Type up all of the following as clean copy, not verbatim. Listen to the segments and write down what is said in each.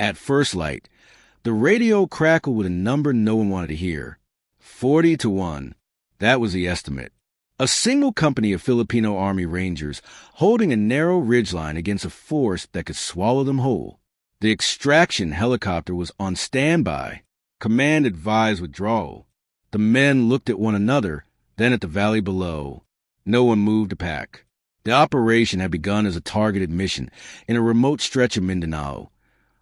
At first light, the radio crackled with a number no one wanted to hear. 40 to 1. That was the estimate. A single company of Filipino Army Rangers holding a narrow ridgeline against a force that could swallow them whole. The extraction helicopter was on standby. Command advised withdrawal. The men looked at one another, then at the valley below. No one moved a pack. The operation had begun as a targeted mission in a remote stretch of Mindanao,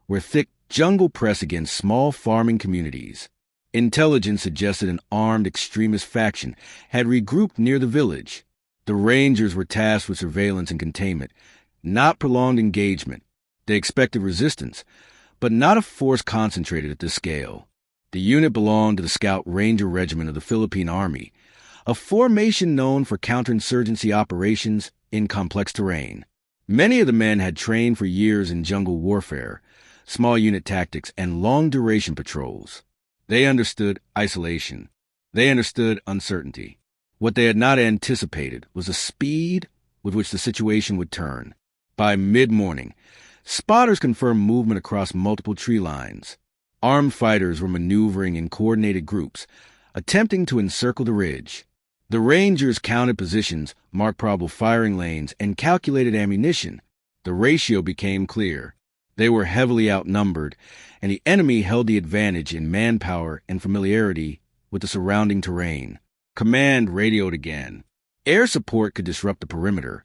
where thick jungle pressed against small farming communities. Intelligence suggested an armed extremist faction had regrouped near the village. The Rangers were tasked with surveillance and containment, not prolonged engagement. They expected resistance, but not a force concentrated at this scale. The unit belonged to the Scout Ranger Regiment of the Philippine Army, a formation known for counterinsurgency operations in complex terrain. Many of the men had trained for years in jungle warfare, small unit tactics, and long-duration patrols. They understood isolation. They understood uncertainty. What they had not anticipated was the speed with which the situation would turn. By mid-morning, spotters confirmed movement across multiple tree lines. Armed fighters were maneuvering in coordinated groups, attempting to encircle the ridge. The Rangers counted positions, marked probable firing lanes, and calculated ammunition. The ratio became clear. They were heavily outnumbered, and the enemy held the advantage in manpower and familiarity with the surrounding terrain. Command radioed again. Air support could disrupt the perimeter,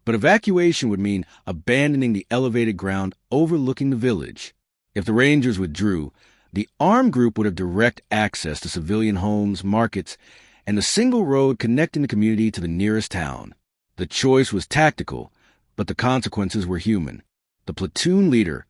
but evacuation would mean abandoning the elevated ground overlooking the village. If the Rangers withdrew, the armed group would have direct access to civilian homes, markets, and the single road connecting the community to the nearest town. The choice was tactical, but the consequences were human. The platoon leader,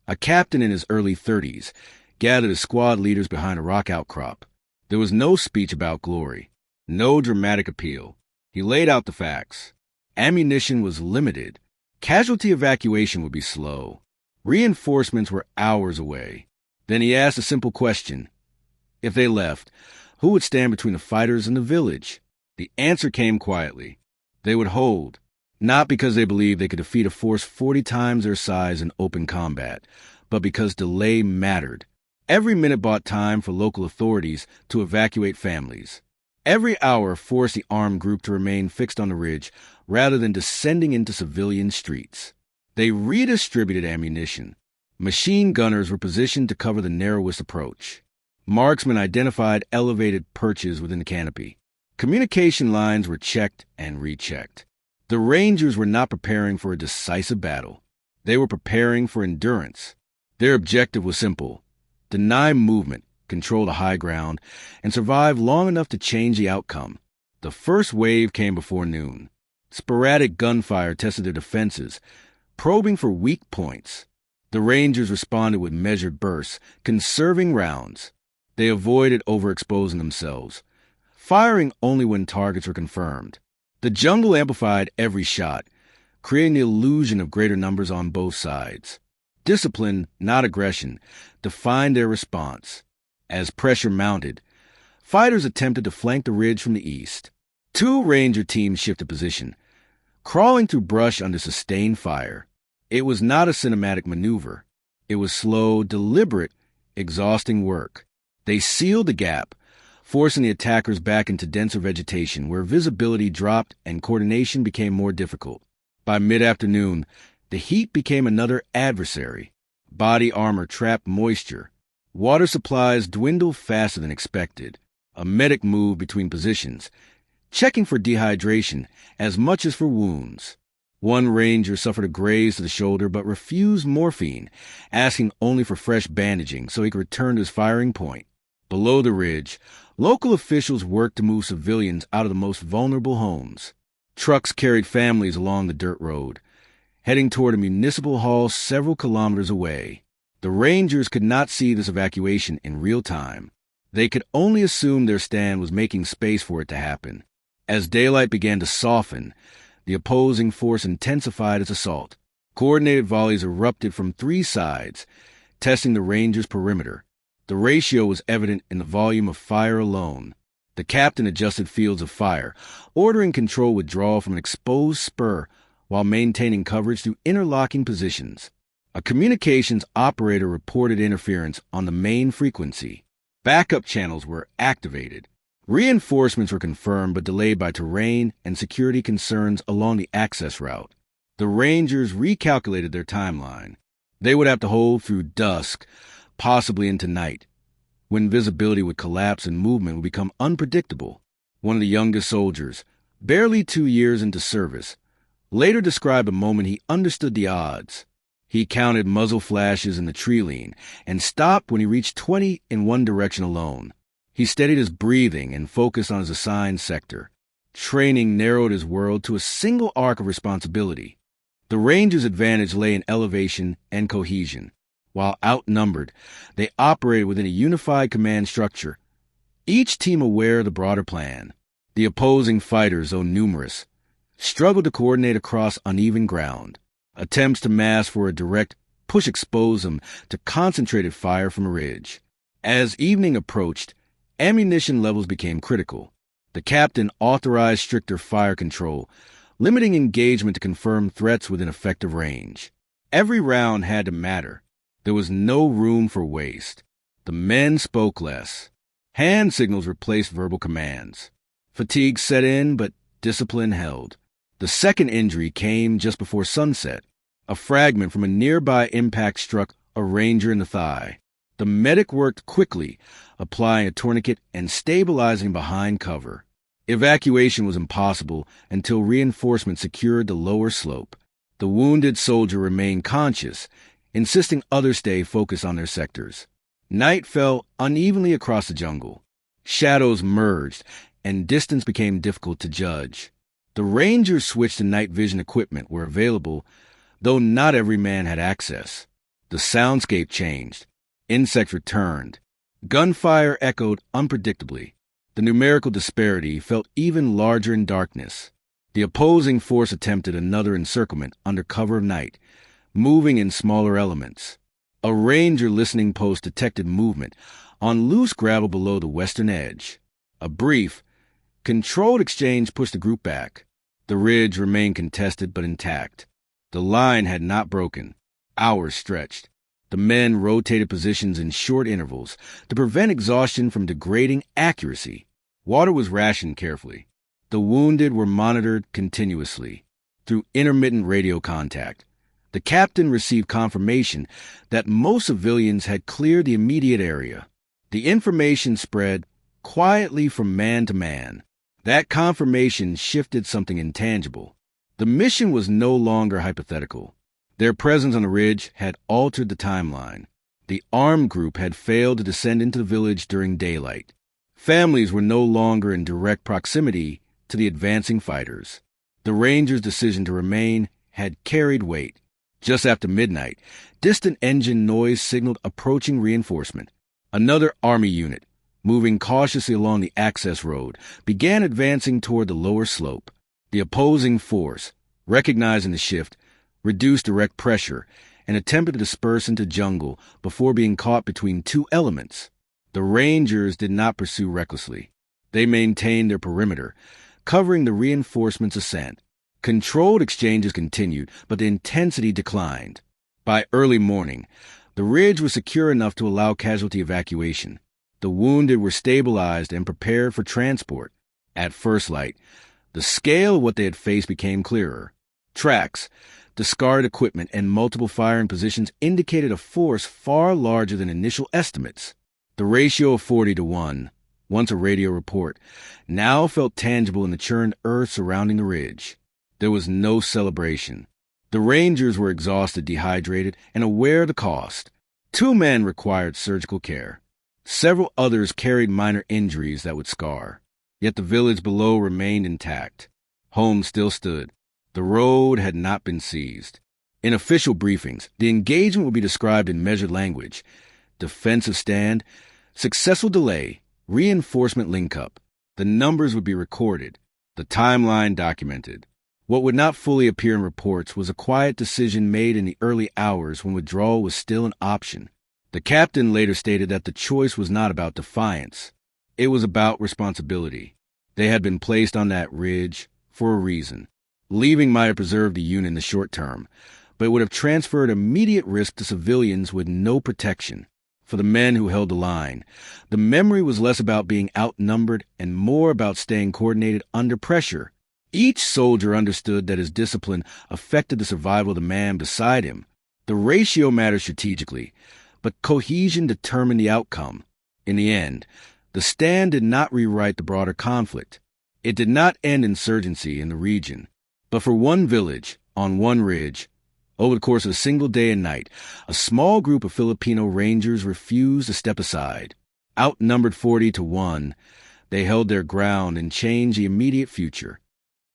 a captain in his early 30s, gathered his squad leaders behind a rock outcrop. There was no speech about glory, no dramatic appeal. He laid out the facts. Ammunition was limited. Casualty evacuation would be slow. Reinforcements were hours away. Then he asked a simple question. If they left, who would stand between the fighters and the village? The answer came quietly. They would hold. Not because they believed they could defeat a force 40 times their size in open combat, but because delay mattered. Every minute bought time for local authorities to evacuate families. Every hour forced the armed group to remain fixed on the ridge rather than descending into civilian streets. They redistributed ammunition. Machine gunners were positioned to cover the narrowest approach. Marksmen identified elevated perches within the canopy. Communication lines were checked and rechecked. The Rangers were not preparing for a decisive battle. They were preparing for endurance. Their objective was simple: deny movement, control the high ground, and survive long enough to change the outcome. The first wave came before noon. Sporadic gunfire tested their defenses, probing for weak points. The Rangers responded with measured bursts, conserving rounds. They avoided overexposing themselves, firing only when targets were confirmed. The jungle amplified every shot, creating the illusion of greater numbers on both sides. Discipline, not aggression, defined their response. As pressure mounted, fighters attempted to flank the ridge from the east. 2 Ranger teams shifted position, crawling through brush under sustained fire. It was not a cinematic maneuver. It was slow, deliberate, exhausting work. They sealed the gap, forcing the attackers back into denser vegetation where visibility dropped and coordination became more difficult. By mid-afternoon, the heat became another adversary. Body armor trapped moisture. Water supplies dwindled faster than expected. A medic moved between positions, checking for dehydration as much as for wounds. One Ranger suffered a graze to the shoulder but refused morphine, asking only for fresh bandaging so he could return to his firing point. Below the ridge, local officials worked to move civilians out of the most vulnerable homes. Trucks carried families along the dirt road, heading toward a municipal hall several kilometers away. The Rangers could not see this evacuation in real time. They could only assume their stand was making space for it to happen. As daylight began to soften, the opposing force intensified its assault. Coordinated volleys erupted from 3 sides, testing the Rangers' perimeter. The ratio was evident in the volume of fire alone. The captain adjusted fields of fire, ordering control withdrawal from an exposed spur while maintaining coverage through interlocking positions. A communications operator reported interference on the main frequency. Backup channels were activated. Reinforcements were confirmed but delayed by terrain and security concerns along the access route. The Rangers recalculated their timeline. They would have to hold through dusk, possibly into night, when visibility would collapse and movement would become unpredictable. One of the youngest soldiers, barely 2 years into service, later described a moment he understood the odds. He counted muzzle flashes in the tree line and stopped when he reached 20 in one direction alone. He steadied his breathing and focused on his assigned sector. Training narrowed his world to a single arc of responsibility. The Rangers' advantage lay in elevation and cohesion. While outnumbered, they operated within a unified command structure, each team aware of the broader plan. The opposing fighters, though numerous, struggled to coordinate across uneven ground. Attempts to mass for a direct push exposed them to concentrated fire from a ridge. As evening approached, ammunition levels became critical. The captain authorized stricter fire control, limiting engagement to confirm threats within effective range. Every round had to matter. There was no room for waste. The men spoke less. Hand signals replaced verbal commands. Fatigue set in, but discipline held. The second injury came just before sunset. A fragment from a nearby impact struck a ranger in the thigh. The medic worked quickly, applying a tourniquet and stabilizing behind cover. Evacuation was impossible until reinforcements secured the lower slope. The wounded soldier remained conscious, insisting others stay focused on their sectors. Night fell unevenly across the jungle. Shadows merged, and distance became difficult to judge. The Rangers switched to night vision equipment where available, though not every man had access. The soundscape changed. Insects returned. Gunfire echoed unpredictably. The numerical disparity felt even larger in darkness. The opposing force attempted another encirclement under cover of night, moving in smaller elements. A ranger listening post detected movement on loose gravel below the western edge. A brief, controlled exchange pushed the group back. The ridge remained contested but intact. The line had not broken. Hours stretched. The men rotated positions in short intervals to prevent exhaustion from degrading accuracy. Water was rationed carefully. The wounded were monitored continuously through intermittent radio contact. The captain received confirmation that most civilians had cleared the immediate area. The information spread quietly from man to man. That confirmation shifted something intangible. The mission was no longer hypothetical. Their presence on the ridge had altered the timeline. The armed group had failed to descend into the village during daylight. Families were no longer in direct proximity to the advancing fighters. The Rangers' decision to remain had carried weight. Just after midnight, distant engine noise signaled approaching reinforcement. Another Army unit, moving cautiously along the access road, began advancing toward the lower slope. The opposing force, recognizing the shift, reduced direct pressure and attempted to disperse into jungle before being caught between two elements. The Rangers did not pursue recklessly. They maintained their perimeter, covering the reinforcements' ascent. Controlled exchanges continued, but the intensity declined. By early morning, the ridge was secure enough to allow casualty evacuation. The wounded were stabilized and prepared for transport. At first light, the scale of what they had faced became clearer. Tracks, discarded equipment, and multiple firing positions indicated a force far larger than initial estimates. The ratio of 40-1, once a radio report, now felt tangible in the churned earth surrounding the ridge. There was no celebration. The Rangers were exhausted, dehydrated, and aware of the cost. 2 men required surgical care. Several others carried minor injuries that would scar. Yet the village below remained intact. Homes still stood. The road had not been seized. In official briefings, the engagement would be described in measured language. Defensive stand, successful delay, reinforcement link-up. The numbers would be recorded, the timeline documented. What would not fully appear in reports was a quiet decision made in the early hours when withdrawal was still an option. The captain later stated that the choice was not about defiance. It was about responsibility. They had been placed on that ridge for a reason. Leaving might have preserved the unit in the short term, but it would have transferred immediate risk to civilians with no protection. For the men who held the line, the memory was less about being outnumbered and more about staying coordinated under pressure. Each soldier understood that his discipline affected the survival of the man beside him. The ratio mattered strategically, but cohesion determined the outcome. In the end, the stand did not rewrite the broader conflict. It did not end insurgency in the region. But for one village, on one ridge, over the course of a single day and night, a small group of Filipino Rangers refused to step aside. Outnumbered 40-1, they held their ground and changed the immediate future.